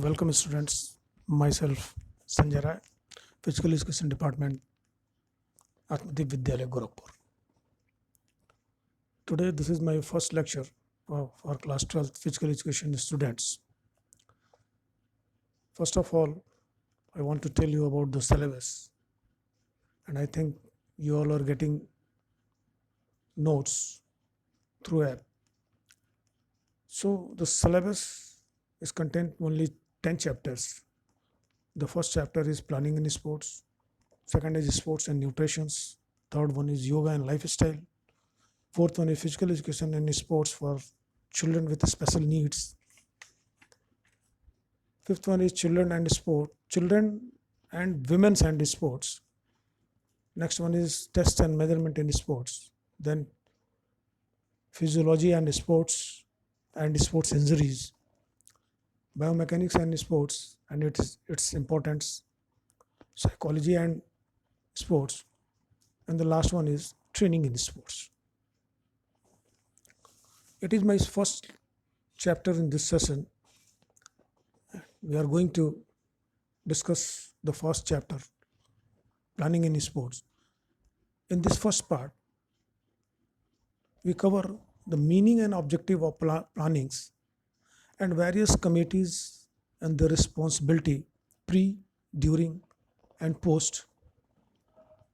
Welcome students, myself Sanjay Rai, Physical Education Department, Atmati Vidyalaya Gorakhpur. Today this is my first lecture for class 12th Physical Education students. First of all, I want to tell you about the syllabus, and I think you all are getting notes through app. So the syllabus is contained only 10 chapters. The first chapter is planning in sports, second is sports and nutrition, third one is yoga and lifestyle, fourth one is physical education and sports for children with special needs, fifth one is children and women's and sports, next one is test and measurement in sports, then physiology and sports injuries, biomechanics and sports and its importance, psychology and sports, and the last one is training in sports. It is my first chapter in this session. We are going to discuss the first chapter, planning in sports. In this first part, we cover the meaning and objective of plannings and various committees and the responsibility pre, during, and post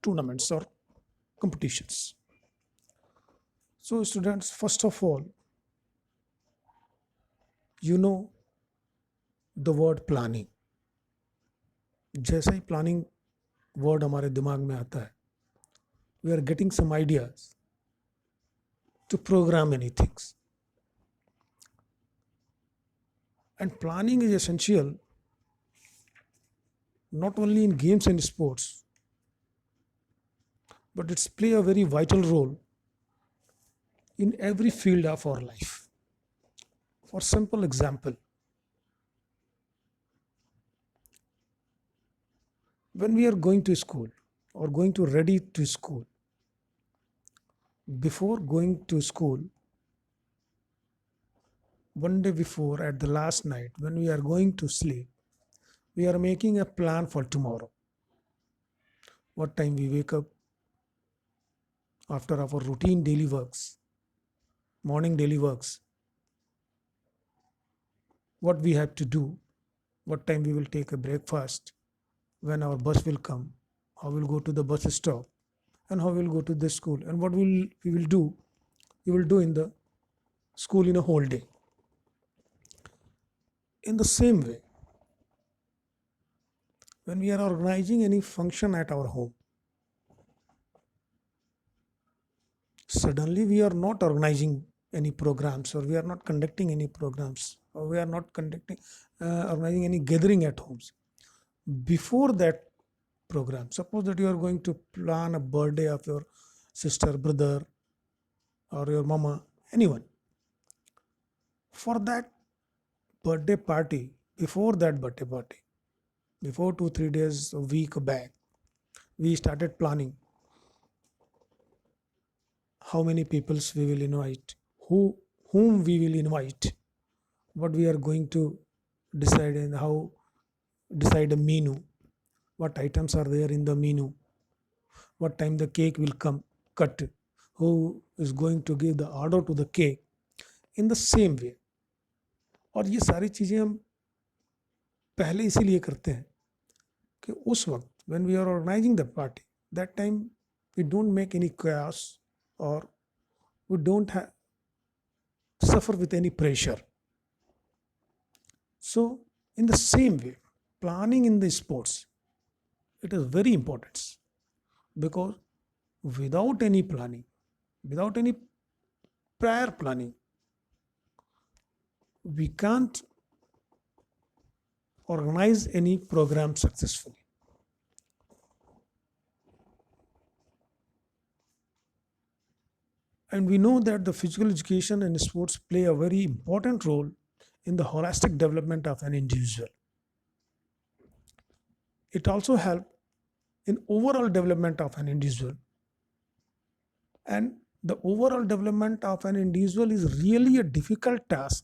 tournaments or competitions. So, students, first of all, you know the word planning. जैसा ही planning word हमारे दिमाग में आता है, we are getting some ideas to program many things. And planning is essential not only in games and sports, but it's play a very vital role in every field of our life. For simple example, when we are going to school or going to ready to school, before going to school, one day before at the last night when we are going to sleep, we are making a plan for tomorrow. What time we wake up after our routine daily works, morning daily works, what we have to do, what time we will take a breakfast, when our bus will come, how we'll go to the bus stop, and how we'll go to the school, and what we will do in the school in a whole day. In the same way, when we are organizing any function at our home, suddenly we are not organizing any programs, or we are not conducting any programs, or we are not organizing any gathering at homes. Before that program, suppose that you are going to plan a birthday of your sister, brother, or your mama, anyone. For that birthday party, before 2-3 days, a week back, we started planning how many peoples we will invite, whom we will invite, what we are going to decide, and how decide a menu, what items are there in the menu, what time the cake will come cut, who is going to give the order to the cake. In the same way, और ये सारी चीज़ें हम पहले इसीलिए करते हैं कि उस वक्त when we are organizing the party, that time we don't make any chaos, or we don't suffer with any pressure. So in the same way, planning in the sports, it is very important, because without any planning, without any prior planning, we can't organize any program successfully. And we know that the physical education and sports play a very important role in the holistic development of an individual. It also helps in overall development of an individual. And the overall development of an individual is really a difficult task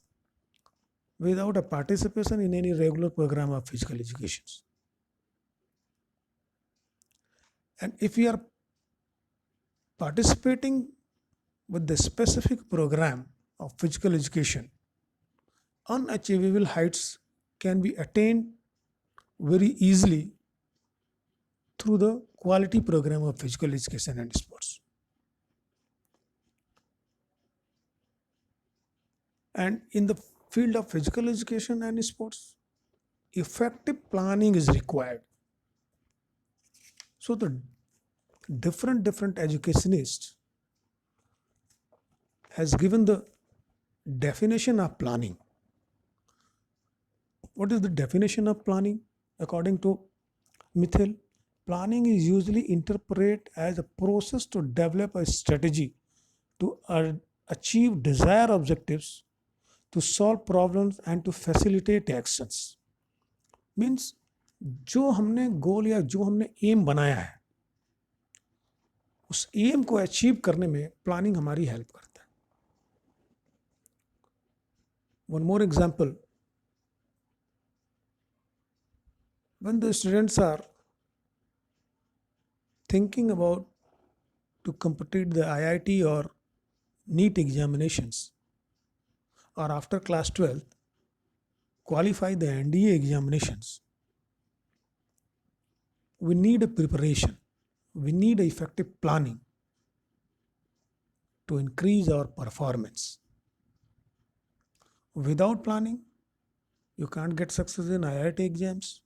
without a participation in any regular program of physical education. And if we are participating with the specific program of physical education, unachievable heights can be attained very easily through the quality program of physical education and sports. And in the field of physical education and sports, effective planning is required. So the different educationists has given the definition of planning. What is the definition of planning? According to Mithil, planning is usually interpreted as a process to develop a strategy to achieve desired objectives, to solve problems and to facilitate actions. Means जो हमने गोल या जो हमने M बनाया है उस M को achieve करने में प्लानिंग हमारी हेल्प करता है. One more example, when the students are thinking about to complete the IIT or NEET examinations, or after class 12th qualify the NDA examinations, we need a preparation, we need effective planning to increase our performance. Without planning, you can't get success in IIT exams,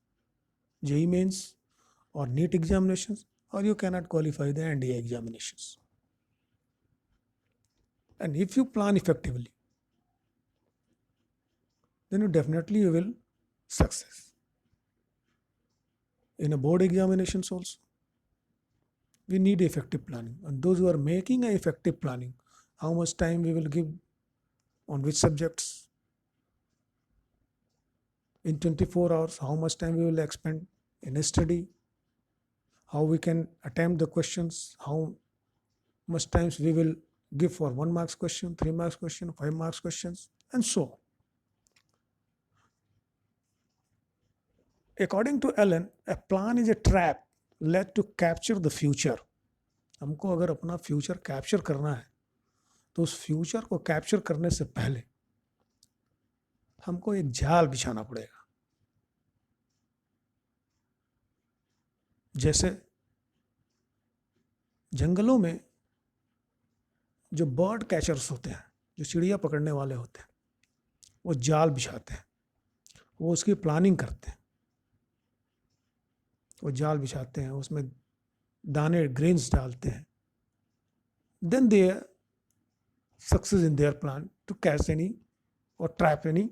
JEE mains or NEET examinations, or you cannot qualify the NDA examinations. And if you plan effectively, then you will success. In a board examinations also, we need effective planning. And those who are making a effective planning, how much time we will give on which subjects, in 24 hours, how much time we will expend in a study, how we can attempt the questions, how much times we will give for 1 marks question, 3 marks question, 5 marks questions, and so on. According to Allen, a plan is a trap led to capture the future. हमको अगर अपना future capture करना है तो उस future को capture करने से पहले हमको एक जाल बिछाना पड़ेगा. जैसे जंगलों में जो बर्ड कैचर्स होते हैं, जो चिड़िया पकड़ने वाले होते हैं, वो जाल बिछाते हैं, वो उसकी प्लानिंग करते हैं. वो जाल बिछाते हैं, उसमें दाने ग्रेन्स डालते हैं. Then they success in their plan to catch any or trap any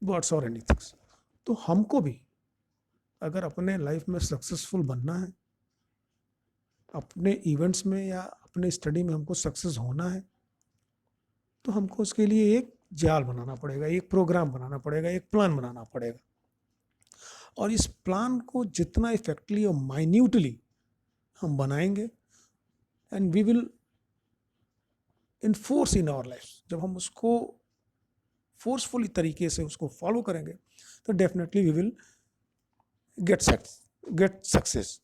birds or anything. तो हमको भी अगर अपने लाइफ में सक्सेसफुल बनना है, अपने इवेंट्स में या अपने स्टडी में हमको सक्सेस होना है, तो हमको उसके लिए एक जाल बनाना पड़ेगा, एक प्रोग्राम बनाना पड़ेगा, एक प्लान बनाना पड़ेगा. और इस प्लान को जितना इफेक्टली और माइन्यूटली हम बनाएंगे, and we will enforce in our life, जब हम उसको फोर्सफुली तरीके से उसको फॉलो करेंगे तो definitely we will get success.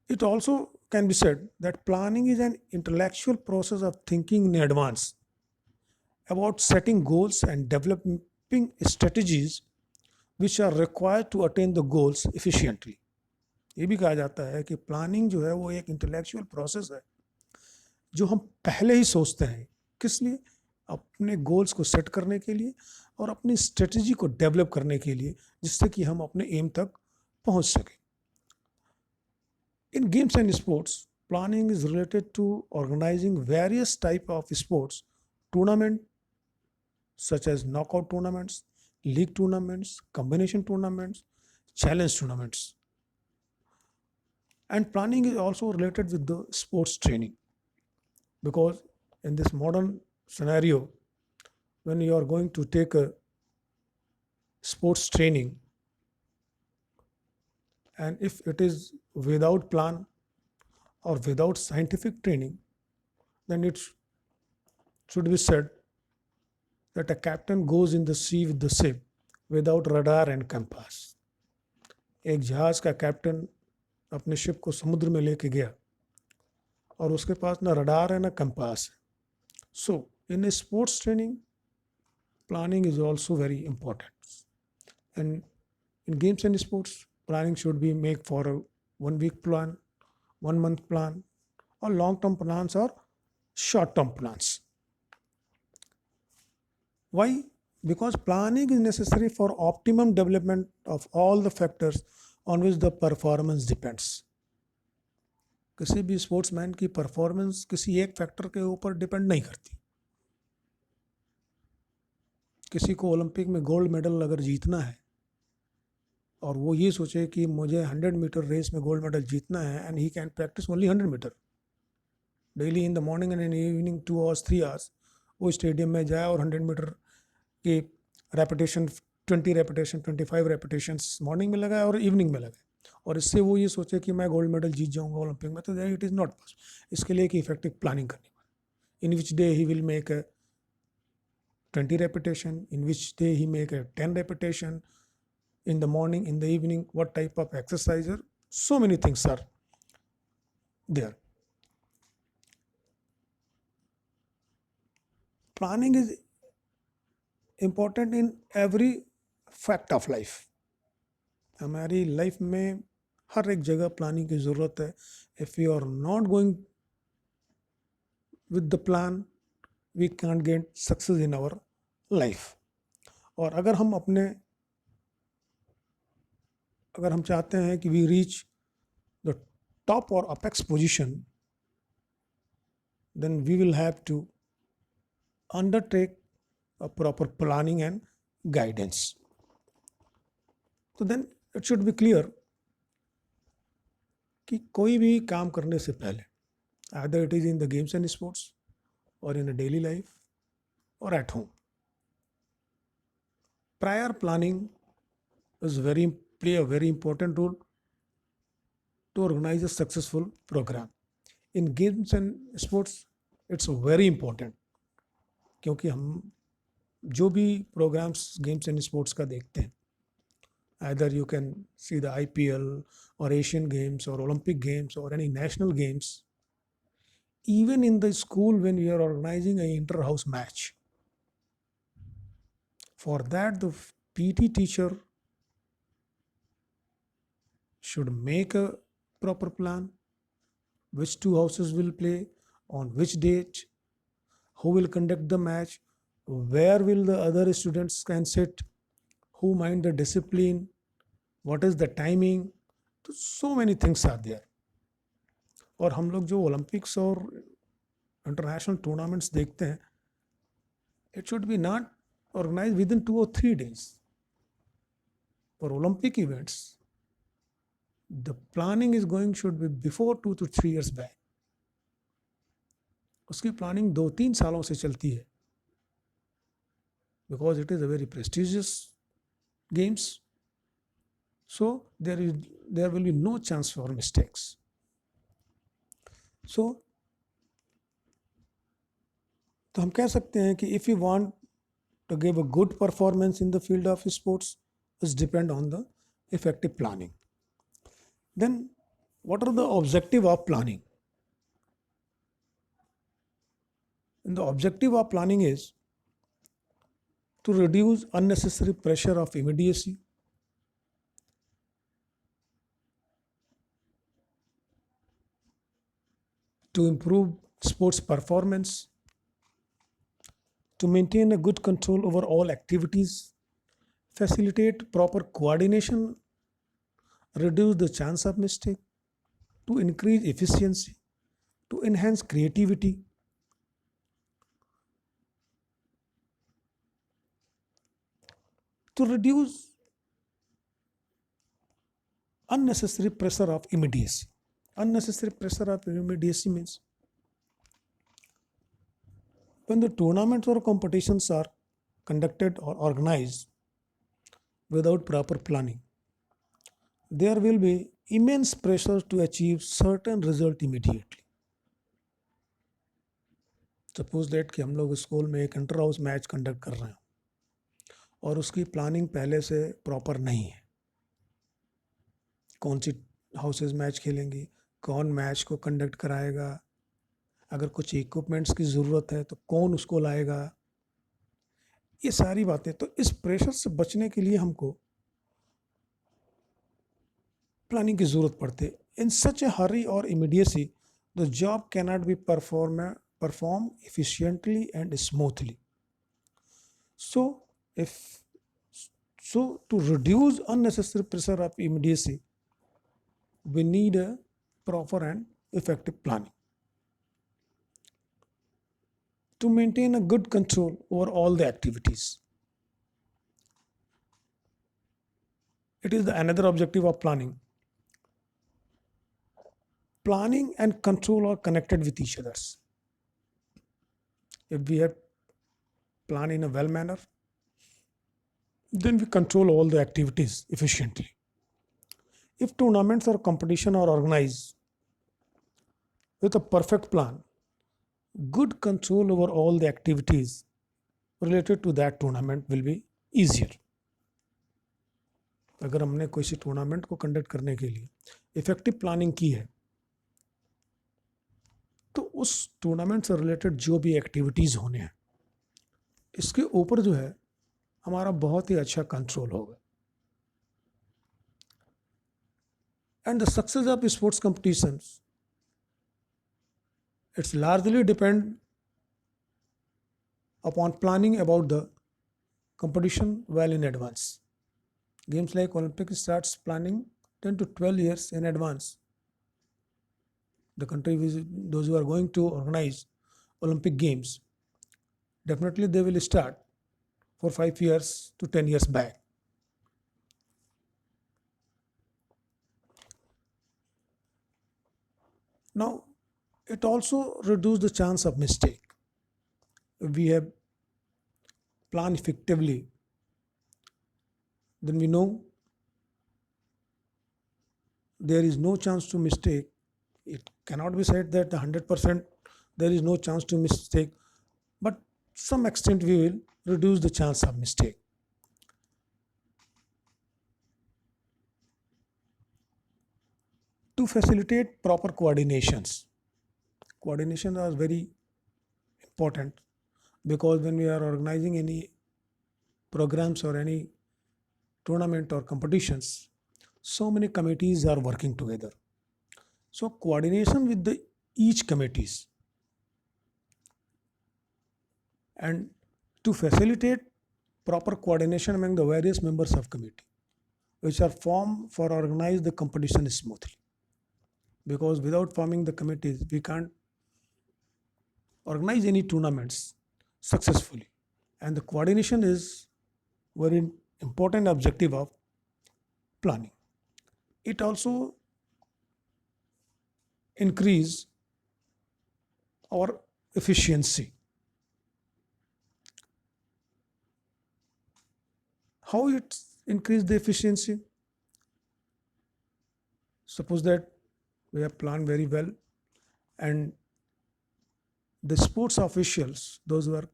It also can be said that planning is an intellectual process of thinking in advance about setting goals and developing strategies which are required to attain the goals efficiently. ये भी कहा जाता है कि planning जो है वो एक इंटेलेक्चुअल प्रोसेस है जो हम पहले ही सोचते हैं. किस लिए? अपने गोल्स को सेट करने के लिए और अपनी स्ट्रेटजी को डेवलप करने के लिए, जिससे कि हम अपने एम तक पहुंच सकें. In games and sports, planning is related to organizing various type of sports tournament such as knockout tournaments, league tournaments, combination tournaments, challenge tournaments. And planning is also related with the sports training, because in this modern scenario, when you are going to take a sports training, and if it is without plan or without scientific training, then it should be said that a captain goes in the sea with the ship without radar and compass. एक जहाज का captain अपने ship को समुद्र में लेके गया और उसके पास ना रडार है ना कंपास है. So in a sports training, planning is also very important. And in games and sports, planning should be made for a 1 week plan, 1 month plan, or long term plans or short term plans. Why? Because planning is necessary for optimum development of all the factors on which the performance depends. किसी भी sportsman की performance किसी एक factor के ऊपर depend नहीं करती. किसी को ओलंपिक में गोल्ड मेडल अगर जीतना है और वो ये सोचे कि मुझे 100 मीटर रेस में गोल्ड मेडल जीतना है, and he can practise only 100 metre daily in the morning and in evening 2 hours 3 hours, वो स्टेडियम में जाए और 100 मीटर की रेपिटेशन 20 रेपिटेशन 25 रेपिटेशन मॉर्निंग में लगाए और इवनिंग में लगाए, और इससे वो ये सोचे कि मैं गोल्ड मेडल जीत जाऊंगा ओलंपिक में, तो इट इज़ नॉट पॉसिबल. इसके लिए एक इफेक्टिव प्लानिंग करनी पड़े. In which day he will make a 20 repetition, in which day he make a 10 repetition, in the morning, in the evening, what type of exerciser, so many things are there. Planning is important in every fact of life. हमारी life में हर एक जगह planning की ज़रूरत है. If you are not going with the plan, we can't get success in our life. और अगर हम चाहते हैं कि वी रीच द टॉप और apex position, then we will have to undertake a proper planning and guidance. तो then it should be clear कि कोई भी काम करने से पहले, either it is in the games and sports or in a daily life or at home, prior planning is play a very important role to organize a successful program. In games and sports, it's very important, क्योंकि हम जो भी programmes games and sports का देखते हैं, either you can see the IPL or Asian Games or Olympic Games or any national games, even in the school when we are organizing an inter-house match, for that the PT teacher should make a proper plan, which two houses will play, on which date, who will conduct the match, where will the other students can sit, who mind the discipline, what is the timing. So many things are there. और हम लोग जो Olympics और international tournaments देखते हैं, it should be not organise within 2 or 3 days. For Olympic events, the planning is going should be before 2 to 3 years back. उसकी planning 2-3 सालों से चलती है, because it is a very prestigious games, so there will be no chance for mistakes. So तो हम कह सकते हैं कि if you want to give a good performance in the field of sports, is depend on the effective planning. Then what are the objective of planning? And the objective of planning is to reduce unnecessary pressure of immediacy, to improve sports performance, to maintain a good control over all activities, facilitate proper coordination, reduce the chance of mistake, to increase efficiency, to enhance creativity, to reduce unnecessary pressure of immediacy. Unnecessary pressure of immediacy means when the tournaments or competitions are conducted or organized without proper planning, there will be immense pressure to achieve certain result immediately. Suppose that कि हम लोग school में एक inter house match conduct कर रहे हैं और उसकी प्लानिंग पहले से प्रॉपर नहीं है। कौन सी हाउसेज मैच खेलेंगी, कौन मैच को कंडक्ट कराएगा, अगर कुछ इक्विपमेंट्स की ज़रूरत है तो कौन उसको लाएगा, ये सारी बातें। तो इस प्रेशर से बचने के लिए हमको प्लानिंग की ज़रूरत पड़ती है। इन सच ए हरी और immediacy the job cannot be perform efficiently and smoothly. So if so to reduce unnecessary pressure of immediacy, we need a proper and effective planning to maintain a good control over all the activities. It is the another objective of planning. Planning and control are connected with each others. If we have plan in a well manner, then we control all the activities efficiently. If tournaments or competition are organized with a perfect plan, good control over all the activities related to that tournament will be easier. अगर हमने कोई सी tournament को conduct करने के लिए effective planning की है तो उस टूर्नामेंट से रिलेटेड जो भी एक्टिविटीज़ होने हैं इसके ऊपर जो है हमारा बहुत ही अच्छा कंट्रोल होगा. And the success of sports competitions, it's largely depend upon planning about the competition well in advance. Games like Olympic starts planning 10 to 12 years in advance. The country, those who are going to organize Olympic Games, definitely they will start for 5 years to 10 years back. Now, it also reduces the chance of mistake. If we have planned effectively, then we know there is no chance to mistake. It cannot be said that the 100% there is no chance to mistake, but some extent we will reduce the chance of mistake. To facilitate proper coordinations, coordination is very important because when we are organizing any programs or any tournament or competitions, so many committees are working together. So coordination with the each committees, and to facilitate proper coordination among the various members of committee which are formed for organize the competition smoothly, because without forming the committees we can't organize any tournaments successfully. And the coordination is very important objective of planning. It also increase our efficiency. How it increase the efficiency? Suppose that we have planned very well and the sports officials, those who are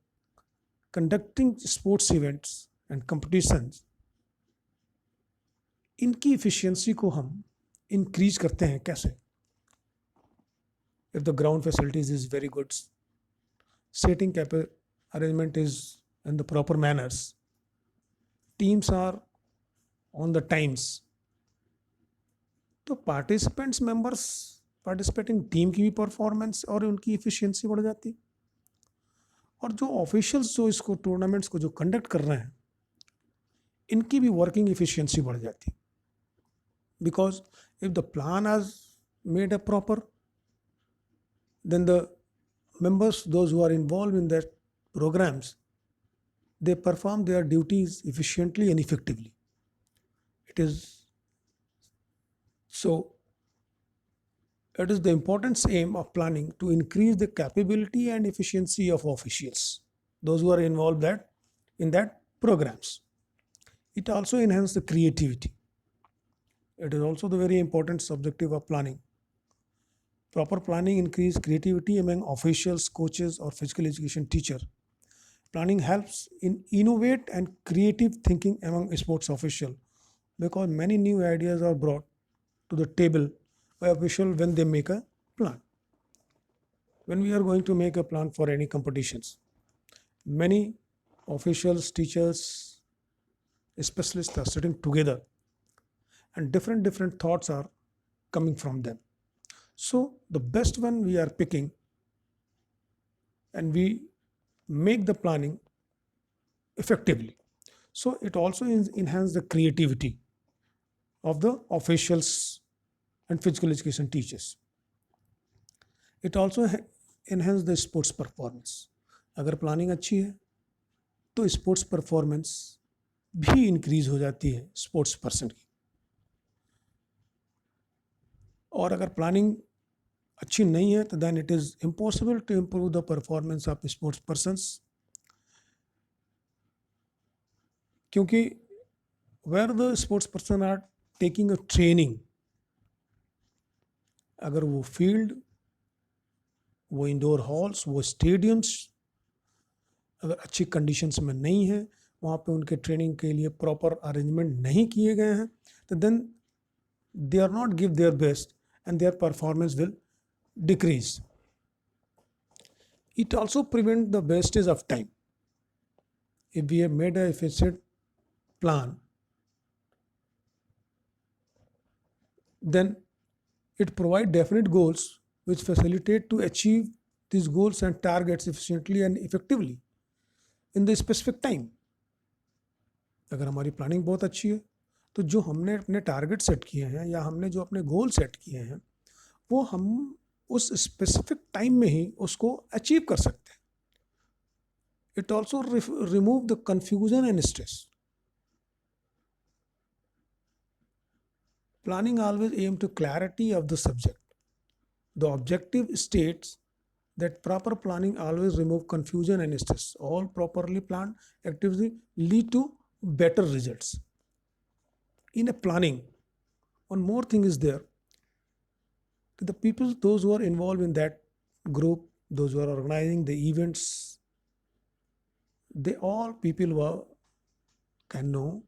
conducting sports events and competitions, इनकी efficiency को हम increase करते हैं कैसे? If the ground facilities is very good, seating arrangement is in the proper manners, teams are on the times, तो participants members participating team की भी performance और उनकी इफिशियंसी बढ़ जाती. और जो ऑफिशियल्स जो इसको टूर्नामेंट्स को जो कंडक्ट कर रहे हैं इनकी भी वर्किंग इफिशियंसी बढ़ जाती. Because if the plan has made a proper, then the members, those who are involved in that programs, they perform their duties efficiently and effectively. It is so it is the important aim of planning to increase the capability and efficiency of officials, those who are involved in that programs. It also enhances the creativity. It is also the very important objective of planning Proper planning increase creativity among officials, coaches, or physical education teacher. Planning helps in innovate and creative thinking among sports official because many new ideas are brought to the table by official when they make a plan. When we are going to make a plan for any competitions, many officials, teachers, specialists are sitting together and different thoughts are coming from them. So the best one we are picking and we make the planning effectively. So it also enhance the creativity of the officials and physical education teachers. It also enhance the sports performance. अगर planning अच्छी है तो sports performance भी increase हो जाती है sports person की. और अगर प्लानिंग अच्छी नहीं है तो then it is impossible to improve the performance of sports persons, क्योंकि where the sports person are taking a training, अगर वो फील्ड, वो इंडोर हॉल्स, वो स्टेडियम्स अगर अच्छी कंडीशंस में नहीं है, वहाँ पे उनके ट्रेनिंग के लिए प्रॉपर अरेंजमेंट नहीं किए गए हैं, तो then they are not give their best and their performance will decrease. It also prevents the wastage of time. If we have made a efficient plan, then it provides definite goals which facilitate to achieve these goals and targets efficiently and effectively in the specific time. अगर हमारी planning बहुत अच्छी है तो जो हमने अपने target set किए हैं या हमने जो अपने गोल सेट किए हैं वो हम उस स्पेसिफिक टाइम में ही उसको अचीव कर सकते हैं. It also remove the confusion and stress. Planning always aim to clarity of the subject. The objective states that proper planning always remove confusion and stress. All properly planned activities lead to better results. In a planning, one more thing is there. The people, those who are involved in that group, those who are organizing the events, they all people can know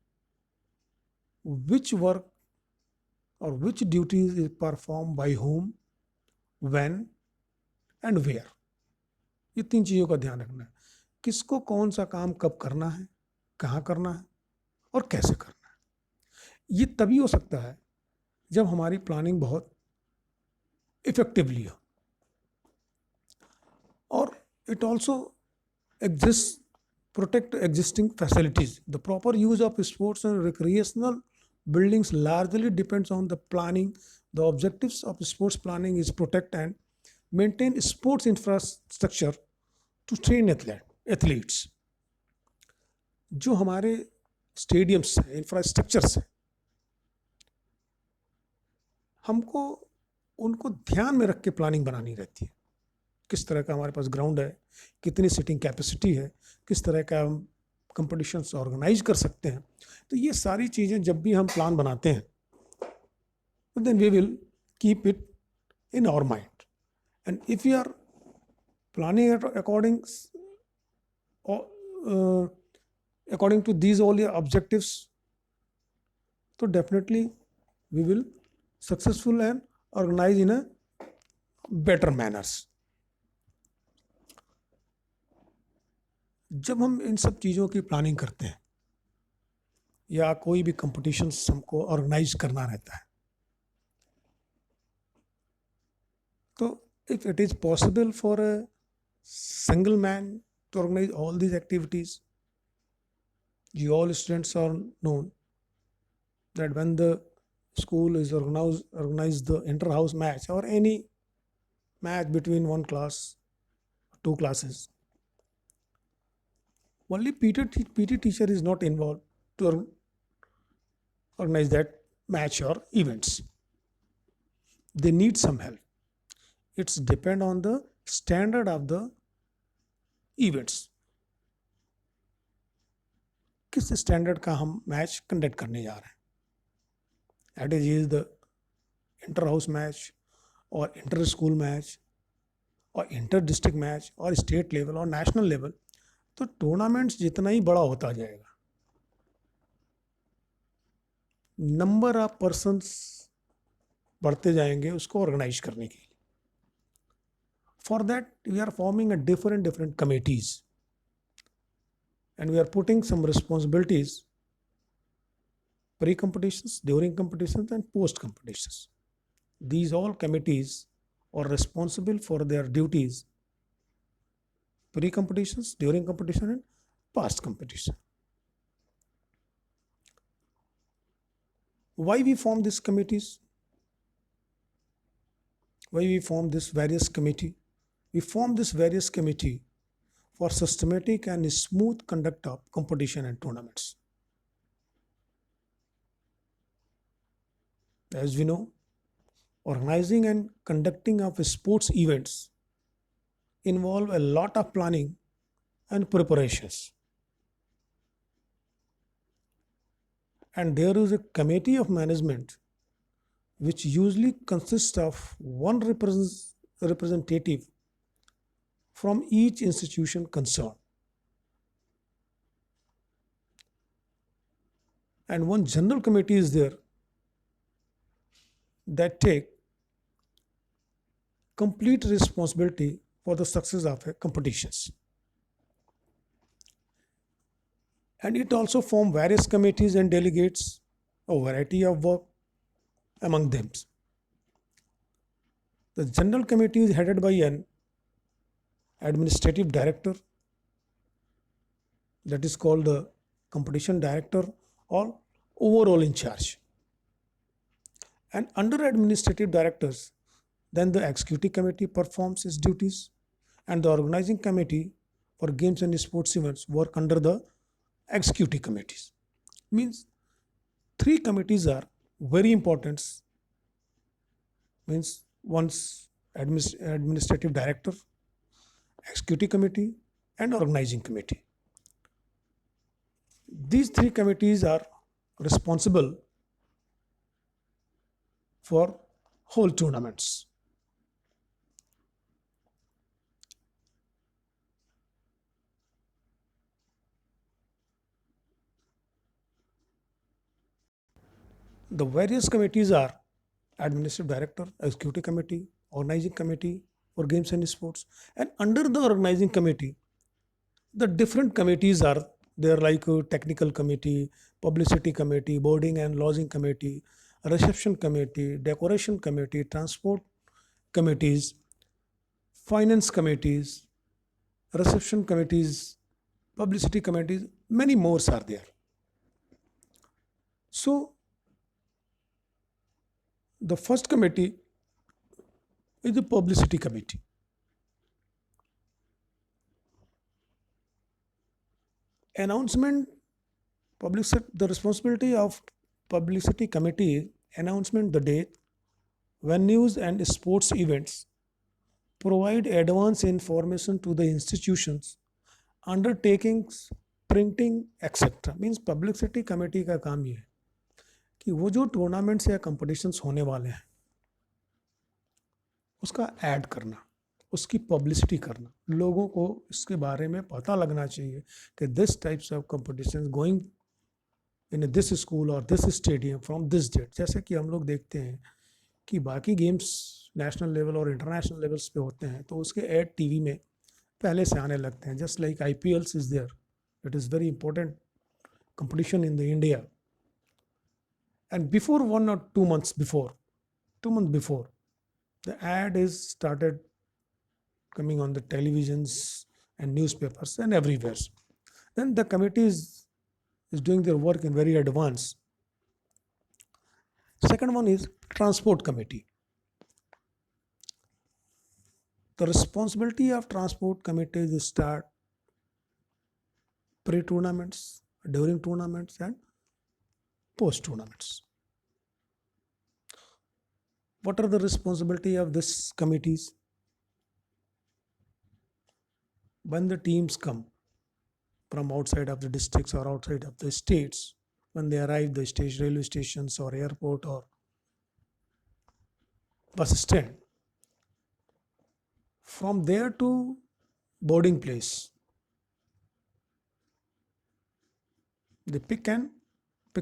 which work or which duties is performed by whom, when and where. ये 3 चीज़ों का ध्यान रखना है. किसको कौन सा काम कब करना है, कहाँ करना है और कैसे करना है. ये तभी हो सकता है जब हमारी प्लानिंग बहुत इफेक्टिवली हो. और it also exist protect existing facilities. The proper use of sports and recreational buildings largely depends on the planning. The objectives of sports planning is protect and maintain sports infrastructure to train athletes. जो हमारे stadiums हैं, infrastructures हैं, हमको उनको ध्यान में रख के प्लानिंग बनानी रहती है. किस तरह का हमारे पास ग्राउंड है, कितनी सीटिंग कैपेसिटी है, किस तरह का हम कंपटीशंस ऑर्गेनाइज कर सकते हैं. तो ये सारी चीज़ें जब भी हम प्लान बनाते हैं तो then we will keep it in our mind. And if you are planning according to these all your objectives, so definitely we will successful and organize in a better manners. जब हम इन सब चीज़ों की planning करते हैं या कोई भी कंपटीशंस हमको ऑर्गेनाइज करना रहता है, तो if it is possible for a single man to organize all these activities, you all students are known that when the school is organize the inter-house match or any match between one class, two classes, only PT teacher is not involved to organize that match or events. They need some help. It's depend on the standard of the events. किस standard का हम match conduct करने जा रहे हैं. It is the inter house match or inter school match or inter district match or state level or national level, तो tournaments जितना ही बड़ा होता जाएगा, नंबर ऑफ पर्सन्स बढ़ते जाएंगे उसको ऑर्गेनाइज करने के लिए. For that we are forming a different different committees and we are putting some responsibilities pre-competitions, during competitions and post-competitions. These all committees are responsible for their duties pre-competitions, during competition and past competition. Why we form these committees? Why we form this various committee? We form this various committee for systematic and smooth conduct of competition and tournaments. As we know, organizing and conducting of sports events involve a lot of planning and preparations. And there is a committee of management which usually consists of one representative from each institution concerned and one general committee is there that take complete responsibility for the success of a competitions. And it also form various committees and delegates a variety of work among them. The general committee is headed by an administrative director, that is called the competition director or overall in charge. And under administrative directors, then the executive committee performs its duties and the organizing committee for games and sports events work under the executive committees. Means three committees are very important. Means one's administrative director, executive committee and organizing committee. These three committees are responsible for whole tournaments. The various committees are administrative director, executive committee, organizing committee for games and sports. And under the organizing committee, the different committees are there like technical committee, publicity committee, boarding and lodging committee, reception committee, decoration committee, transport committees, finance committees, reception committees, publicity committees, many more are there. So the first committee is the publicity committee. Announcement, the responsibility of publicity committee is announcement the date, venues and sports events, provide advance information to the institutions, undertakings, printing, etc. Means publicity committee का काम ये है कि वो जो tournaments या competitions होने वाले हैं उसका ऐड करना, उसकी पब्लिसिटी करना, लोगों को इसके बारे में पता लगना चाहिए कि this types of competitions going in this school और this stadium from this date. जैसे कि हम लोग देखते हैं कि बाकी गेम्स नेशनल लेवल और इंटरनेशनल लेवल्स पे होते हैं तो उसके ऐड टीवी में पहले से आने लगते हैं. Just like IPLs is there, it is very important competition in the India. And before 1 or 2 months before, 2 months before, the ad is started coming on the televisions and newspapers and everywhere. Then the committee is doing their work in very advance. Second one is transport committee. The responsibility of transport committee is to start pre-tournaments, during tournaments and post-tournaments. What are the responsibility of this committees? When the teams come from outside of the districts or outside of the states, when they arrive the railway stations or airport or bus stand, From there to boarding place, they pick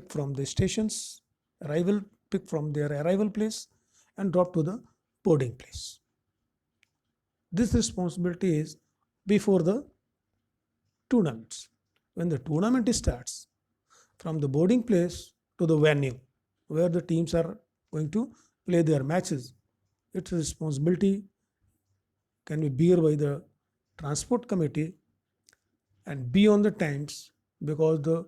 from the stations, arrival pick from their arrival place and drop to the boarding place. This responsibility is before the tournaments. When the tournament starts, from the boarding place to the venue where the teams are going to play their matches, its responsibility can be bear by the transport committee and be on the times, because the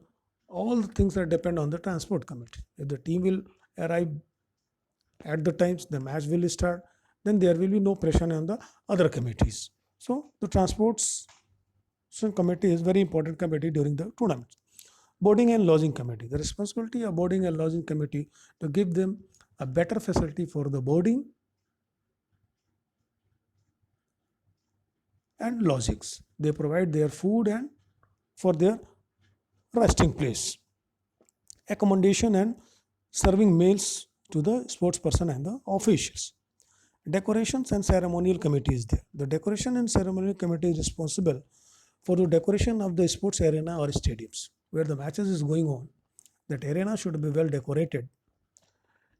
all the things are depend on the transport committee. If the team will arrive at the times the match will start, then there will be no pressure on the other committees. So the transports committee is very important committee during the tournament. Boarding and lodging committee, the responsibility of boarding and lodging committee to give them a better facility for the boarding and lodgings. They provide their food and for their resting place, accommodation and serving meals to the sports person and the officials. Decorations and ceremonial committee is there. The decoration and ceremonial committee is responsible for the decoration of the sports arena or stadiums where the matches is going on. That arena should be well decorated,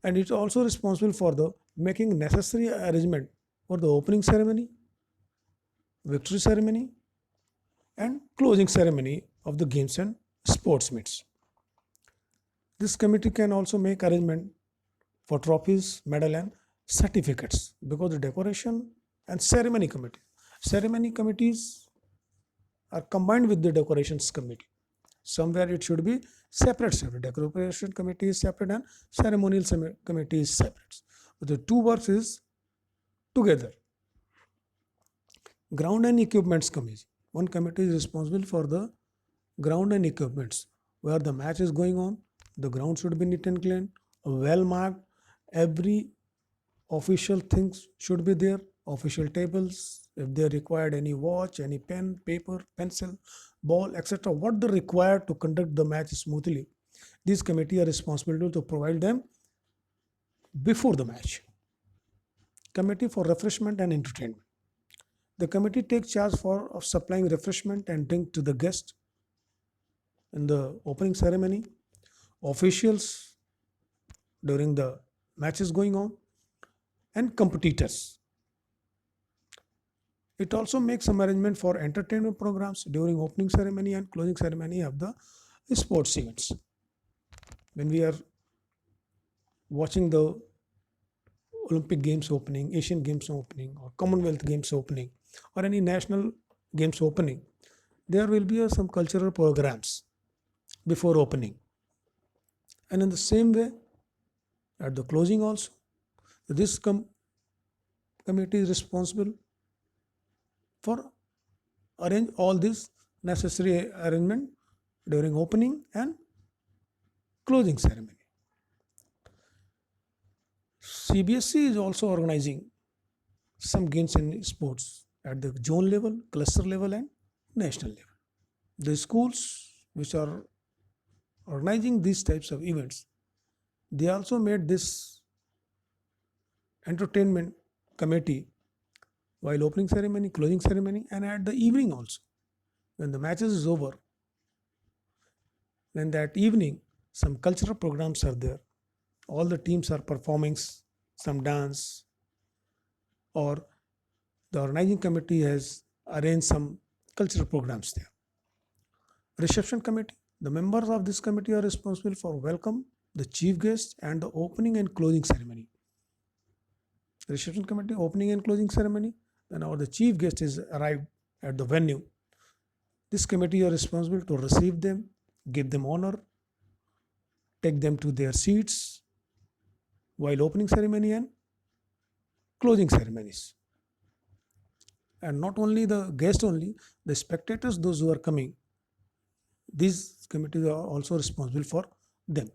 and it's also responsible for the making necessary arrangement for the opening ceremony, victory ceremony, and closing ceremony of the games and sports meets. This committee can also make arrangement for trophies, medal, and certificates, because the decoration and ceremony committees are combined with the decorations committee. Somewhere it should be separate. Decoration committee is separate and ceremonial committee is separate. But the two works is together. Ground and equipments committee. One committee is responsible for the ground and equipments. Where the match is going on, the ground should be neat and clean, well marked. Every official things should be there. Official tables, if they required any watch, any pen, paper, pencil, ball, etc. What they require to conduct the match smoothly, these committee are responsible to provide them before the match. Committee for refreshment and entertainment. The committee takes charge for of supplying refreshment and drink to the guest in the opening ceremony, officials during the matches going on, and competitors. It also makes some arrangement for entertainment programs during opening ceremony and closing ceremony of the sports events. When we are watching the Olympic Games opening, Asian Games opening, or Commonwealth Games opening, or any national games opening, there will be some cultural programs before opening. And in the same way, at the closing also, this committee is responsible for arrange all this necessary arrangement during opening and closing ceremony. CBSE is also organizing some games in sports at the zone level, cluster level, and national level. The schools which are organizing these types of events, they also made this entertainment committee while opening ceremony, closing ceremony, and at the evening also. When the matches is over, then that evening some cultural programs are there. All the teams are performing some dance, or the organizing committee has arranged some cultural programs there. Reception committee. The members of this committee are responsible for welcome the chief guest and the opening and closing ceremony. Reception committee, opening and closing ceremony. Whenever the chief guest is arrived at the venue, this committee are responsible to receive them, give them honor, take them to their seats while opening ceremony and closing ceremonies. And not only the guest only, the spectators, those who are coming, these committees are also responsible for them.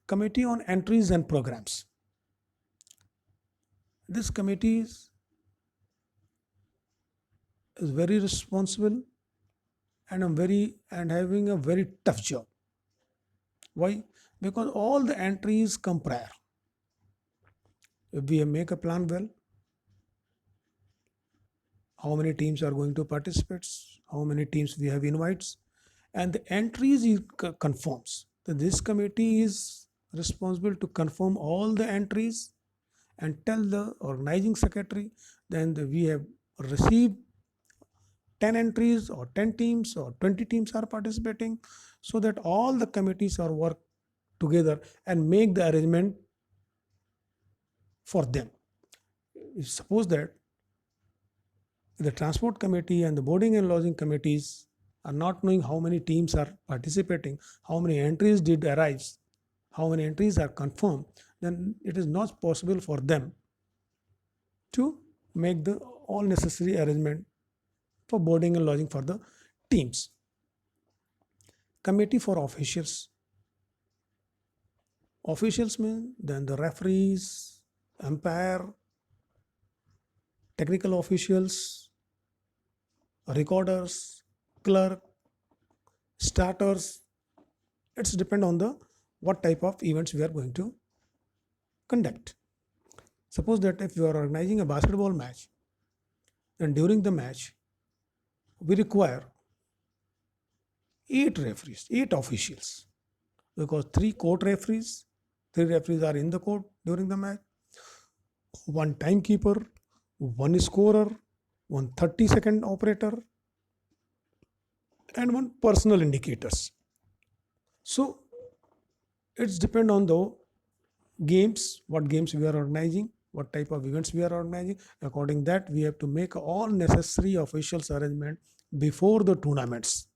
Committee on entries and programs. This committee is very responsible and having a very tough job. Why? Because all the entries come prior. If we make a plan well, how many teams are going to participate, how many teams we have invites, and the entries it confirms. So this committee is responsible to confirm all the entries and tell the organizing secretary, then we have received 10 entries or 10 teams or 20 teams are participating, so that all the committees are work together and make the arrangement for them. If suppose that the transport committee and the boarding and lodging committees are not knowing how many teams are participating, how many entries did arrive, how many entries are confirmed, then it is not possible for them to make the all necessary arrangement for boarding and lodging for the teams. Committee for officials. Officials mean then the referees, umpire, technical officials, recorders, clerk, starters. It's depend on the what type of events we are going to conduct. Suppose that if you are organizing a basketball match, and during the match we require 8 referees, 8 officials, because 3 court referees, 3 referees are in the court during the match, one timekeeper, one scorer, one 30-second operator, and one personal indicators. So it's depend on the games, what games we are organizing, what type of events we are organizing. According that, we have to make all necessary officials arrangement before the tournaments.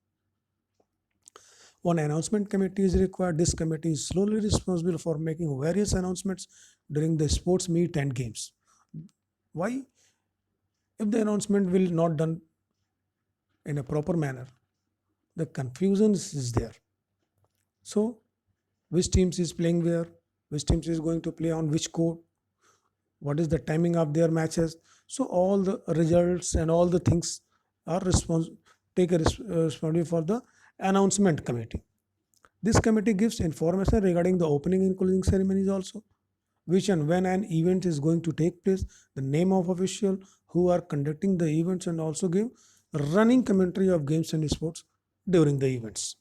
One announcement committee is required. This committee is solely responsible for making various announcements during the sports meet and games. Why? If the announcement will not done in a proper manner, the confusion is there. So, which teams is playing where, which teams is going to play on which court, what is the timing of their matches. So all the results and all the things are responsibility for the announcement committee. This committee gives information regarding the opening and closing ceremonies also, which and when an event is going to take place, the name of official who are conducting the events, and also give running commentary of games and sports during the events.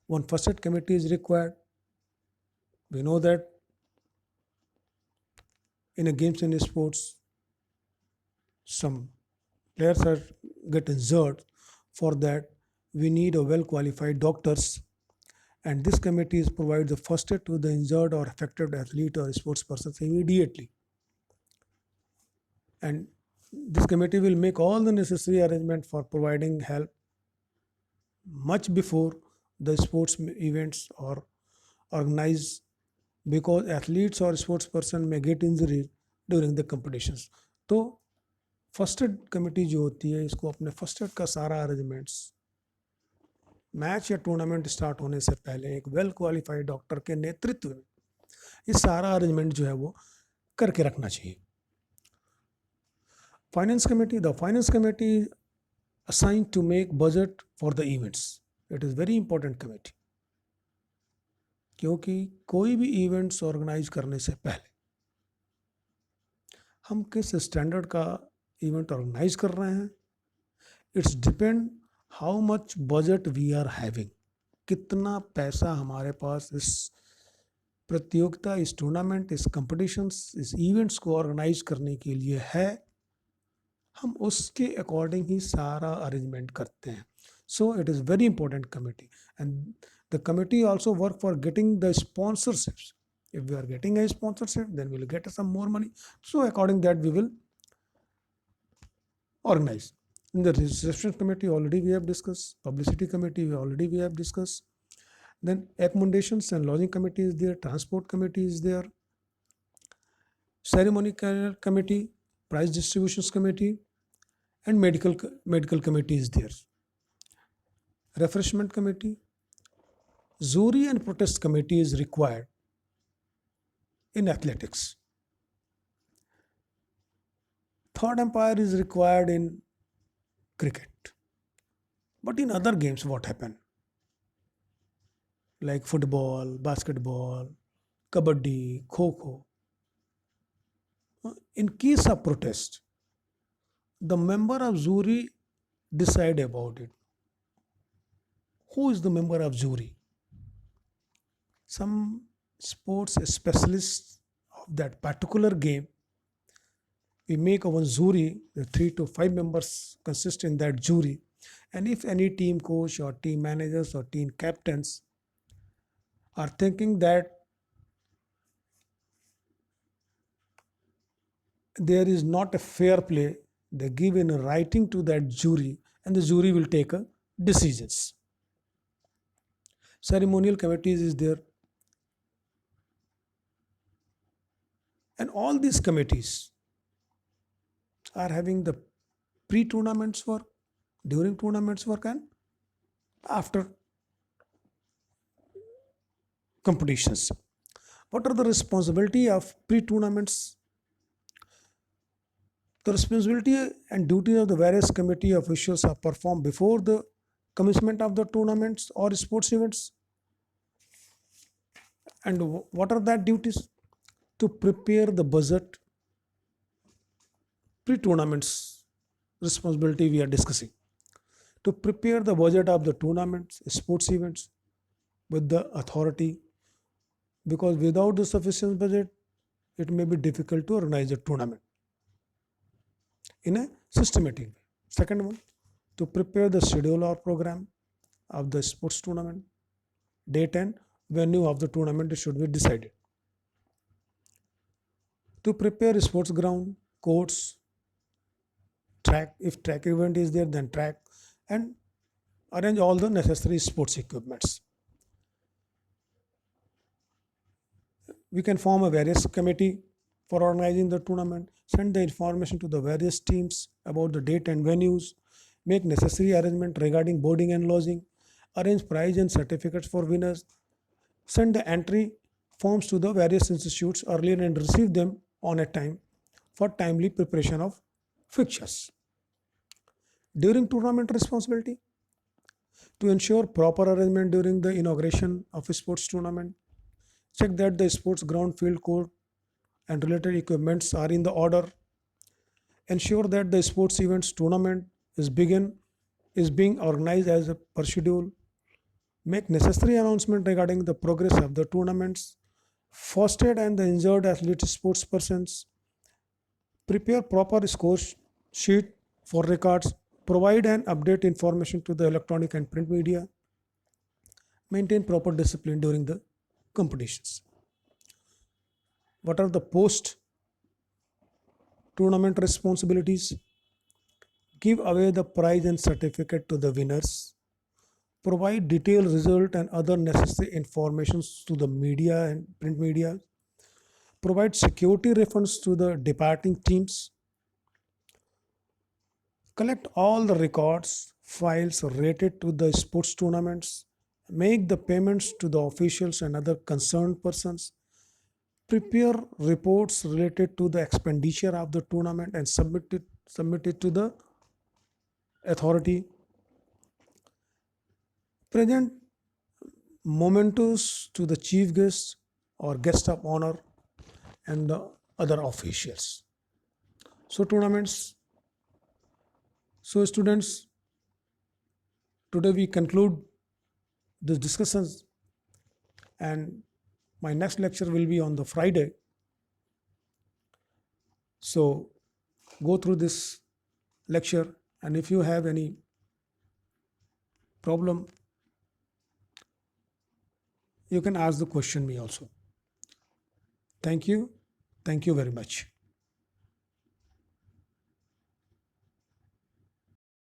One first aid committee is required. We know that in a games and sports, some players are get injured. For that, we need a well qualified doctors, and this committee is provide the first aid to the injured or affected athlete or sports persons immediately. And this committee will make all the necessary arrangement for providing help much before the sports events are organized, because athletes or sports person may get injury during the competitions. तो first aid committee जो होती है, इसको अपने first aid का सारा arrangements match या tournament start होने से पहले एक वेल क्वालिफाइड डॉक्टर के नेतृत्व में ये सारा अरेंजमेंट जो है वो करके रखना चाहिए. Finance committee. The finance committee assigned to make budget for the events. It is very important committee, क्योंकि कोई भी इवेंट्स ऑर्गेनाइज करने से पहले हम किस स्टैंडर्ड का इवेंट ऑर्गेनाइज कर रहे हैं, it's depend how much budget we are having. कितना पैसा हमारे पास इस प्रतियोगिता, इस टूर्नामेंट, इस कंपटीशंस, इस इवेंट्स को ऑर्गेनाइज करने के लिए है, हम उसके अकॉर्डिंग ही सारा अरेंजमेंट करते हैं. So it is very important committee, and the committee also work for getting the sponsorships. If we are getting a sponsorship, then we will get some more money. So according that we will organize. In the reception committee already we have discussed. Publicity committee already we have discussed. Then accommodations and lodging committee is there. Transport committee is there. Ceremony committee, prize distributions committee, and medical committee is there. Refreshment committee, jury and protest committee is required in athletics. Third umpire is required in cricket. But in other games, what happened? Like football, basketball, kabaddi, kho-kho. In case of protest, The member of jury decide about it. Who is the member of jury? Some sports specialists of that particular game. We make our jury, the 3 to 5 members consist in that jury. And if any team coach or team managers or team captains are thinking that there is not a fair play, they give in writing to that jury, and the jury will take a decisions. Ceremonial committees is there, and all these committees are having the pre-tournaments work, during tournaments work, and after competitions. What are the responsibility of pre-tournaments? The responsibility and duty of the various committee officials are performed before the commencement of the tournaments or sports events. And what are that duties? To prepare the budget, pre-tournaments responsibility we are discussing. To prepare the budget of the tournaments, sports events with the authority, because without the sufficient budget, it may be difficult to organize a tournament in a systematic way. Second one, to prepare the schedule or program of the sports tournament, date and venue of the tournament should be decided. To prepare sports ground, courts, track, if track event is there, then track, and arrange all the necessary sports equipments. We can form a various committee for organizing the tournament, send the information to the various teams about the date and venues, make necessary arrangement regarding boarding and lodging, arrange prize and certificates for winners, send the entry forms to the various institutes earlier and receive them on a time for timely preparation of fixtures. During tournament responsibility, to ensure proper arrangement during the inauguration of a sports tournament, check that the sports ground, field court and related equipments are in the order, ensure that the sports events tournament is being organized as per schedule, make necessary announcement regarding the progress of the tournaments, first aid and the injured athlete sports persons, prepare proper score sheet for records, provide and update information to the electronic and print media, maintain proper discipline during the competitions. What are the post tournament responsibilities? Give away the prize and certificate to the winners, provide detailed result and other necessary informations to the media and print media, provide security refunds to the departing teams, collect all the records, files related to the sports tournaments, make the payments to the officials and other concerned persons, prepare reports related to the expenditure of the tournament and submit it to the authority, present mementos to the chief guest or guest of honor and the other officials. So tournaments. So students, today we conclude this discussions, and my next lecture will be on the Friday. So go through this lecture, and if you have any problem, you can ask the question me also. Thank you. Thank you very much.